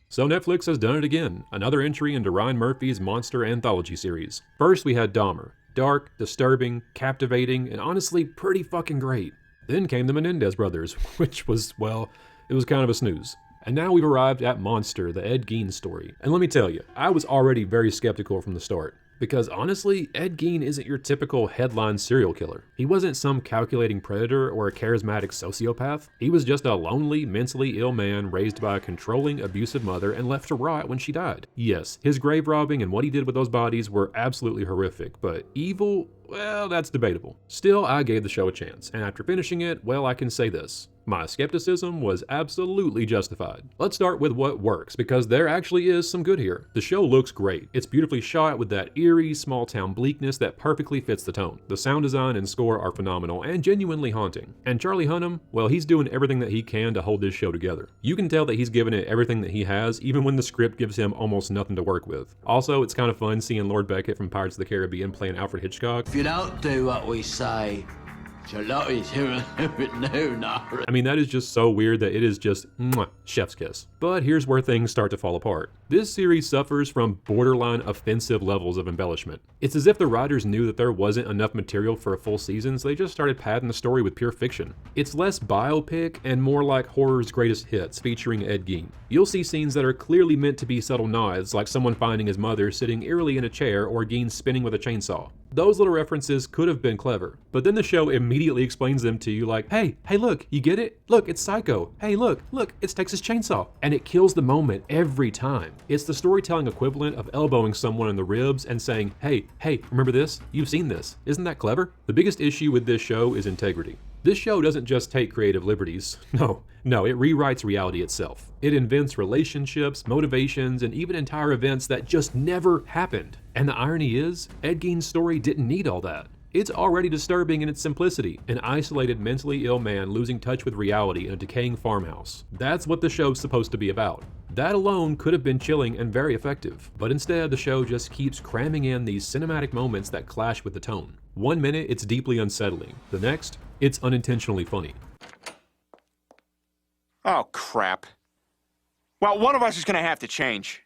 So Netflix has done it again, another entry into Ryan Murphy's monster anthology series. First we had Dahmer, dark, disturbing, captivating, and honestly pretty fucking great. Then came the Menendez brothers, which was, well, it was kind of a snooze. And now we've arrived at Monster, the Ed Gein story. And let me tell you, I was already very skeptical from the start. Because honestly, Ed Gein isn't your typical headline serial killer. He wasn't some calculating predator or a charismatic sociopath. He was just a lonely, mentally ill man raised by a controlling, abusive mother and left to rot when she died. Yes, his grave robbing and what he did with those bodies were absolutely horrific, but evil? Well, that's debatable. Still, I gave the show a chance, and after finishing it, well, I can say this. My skepticism was absolutely justified. Let's start with what works, because there actually is some good here. The show looks great. It's beautifully shot with that eerie, small-town bleakness that perfectly fits the tone. The sound design and score are phenomenal and genuinely haunting. And Charlie Hunnam, well, he's doing everything that he can to hold this show together. You can tell that he's given it everything that he has, even when the script gives him almost nothing to work with. Also, it's kind of fun seeing Lord Beckett from Pirates of the Caribbean playing Alfred Hitchcock. If you don't do what we say, I mean, that is just so weird that it is just mwah, chef's kiss. But here's where things start to fall apart. This series suffers from borderline offensive levels of embellishment. It's as if the writers knew that there wasn't enough material for a full season, so they just started padding the story with pure fiction. It's less biopic and more like horror's greatest hits featuring Ed Gein. You'll see scenes that are clearly meant to be subtle nods, like someone finding his mother sitting eerily in a chair or Gein spinning with a chainsaw. Those little references could have been clever, but then the show immediately explains them to you like, hey, look, you get it? Look, it's Psycho. Hey, look, it's Texas Chainsaw. And it kills the moment every time. It's the storytelling equivalent of elbowing someone in the ribs and saying, hey, remember this? You've seen this. Isn't that clever? The biggest issue with this show is integrity. This show doesn't just take creative liberties. No, it rewrites reality itself. It invents relationships, motivations, and even entire events that just never happened. And the irony is, Ed Gein's story didn't need all that. It's already disturbing in its simplicity, an isolated mentally ill man losing touch with reality in a decaying farmhouse. That's what the show's supposed to be about. That alone could have been chilling and very effective, but instead the show just keeps cramming in these cinematic moments that clash with the tone. One minute it's deeply unsettling, the next, it's unintentionally funny. Oh crap. Well, one of us is gonna have to change.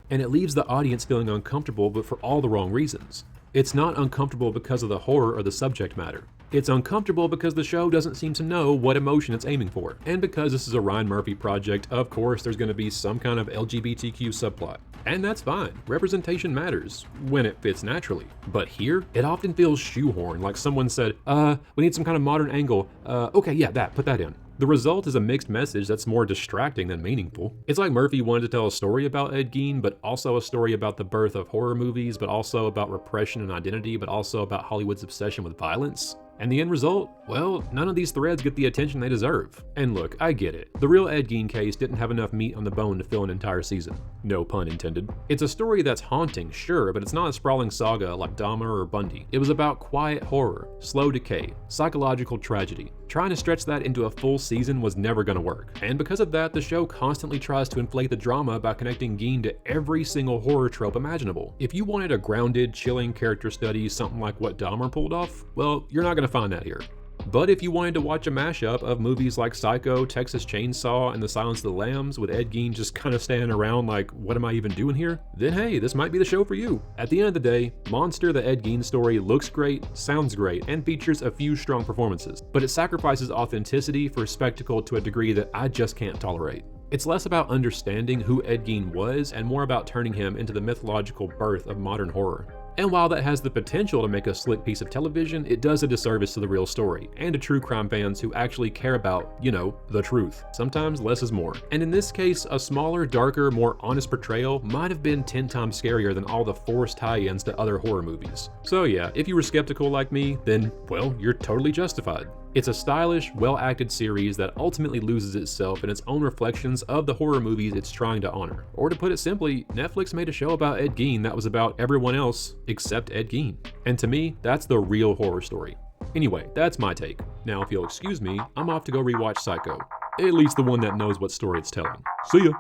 And it leaves the audience feeling uncomfortable, but for all the wrong reasons. It's not uncomfortable because of the horror or the subject matter. It's uncomfortable because the show doesn't seem to know what emotion it's aiming for. And because this is a Ryan Murphy project, of course there's going to be some kind of LGBTQ subplot. And that's fine. Representation matters when it fits naturally. But here, it often feels shoehorned, like someone said, we need some kind of modern angle. Okay, yeah, put that in. The result is a mixed message that's more distracting than meaningful. It's like Murphy wanted to tell a story about Ed Gein, but also a story about the birth of horror movies, but also about repression and identity, but also about Hollywood's obsession with violence. And the end result? Well, none of these threads get the attention they deserve. And look, I get it. The real Ed Gein case didn't have enough meat on the bone to fill an entire season. No pun intended. It's a story that's haunting, sure, but it's not a sprawling saga like Dahmer or Bundy. It was about quiet horror, slow decay, psychological tragedy. Trying to stretch that into a full season was never gonna work. And because of that, the show constantly tries to inflate the drama by connecting Gein to every single horror trope imaginable. If you wanted a grounded, chilling character study, something like what Dahmer pulled off, well, you're not gonna find that here. But if you wanted to watch a mashup of movies like Psycho, Texas Chainsaw, and The Silence of the Lambs with Ed Gein just kind of standing around like, what am I even doing here? Then hey, this might be the show for you. At the end of the day, Monster, the Ed Gein story looks great, sounds great, and features a few strong performances, but it sacrifices authenticity for spectacle to a degree that I just can't tolerate. It's less about understanding who Ed Gein was and more about turning him into the mythological birth of modern horror. And while that has the potential to make a slick piece of television, it does a disservice to the real story, and to true crime fans who actually care about, the truth. Sometimes less is more. And in this case, a smaller, darker, more honest portrayal might have been 10 times scarier than all the forced tie-ins to other horror movies. So yeah, if you were skeptical like me, then, well, you're totally justified. It's a stylish, well-acted series that ultimately loses itself in its own reflections of the horror movies it's trying to honor. Or to put it simply, Netflix made a show about Ed Gein that was about everyone else except Ed Gein. And to me, that's the real horror story. Anyway, that's my take. Now if you'll excuse me, I'm off to go rewatch Psycho. At least the one that knows what story it's telling. See ya!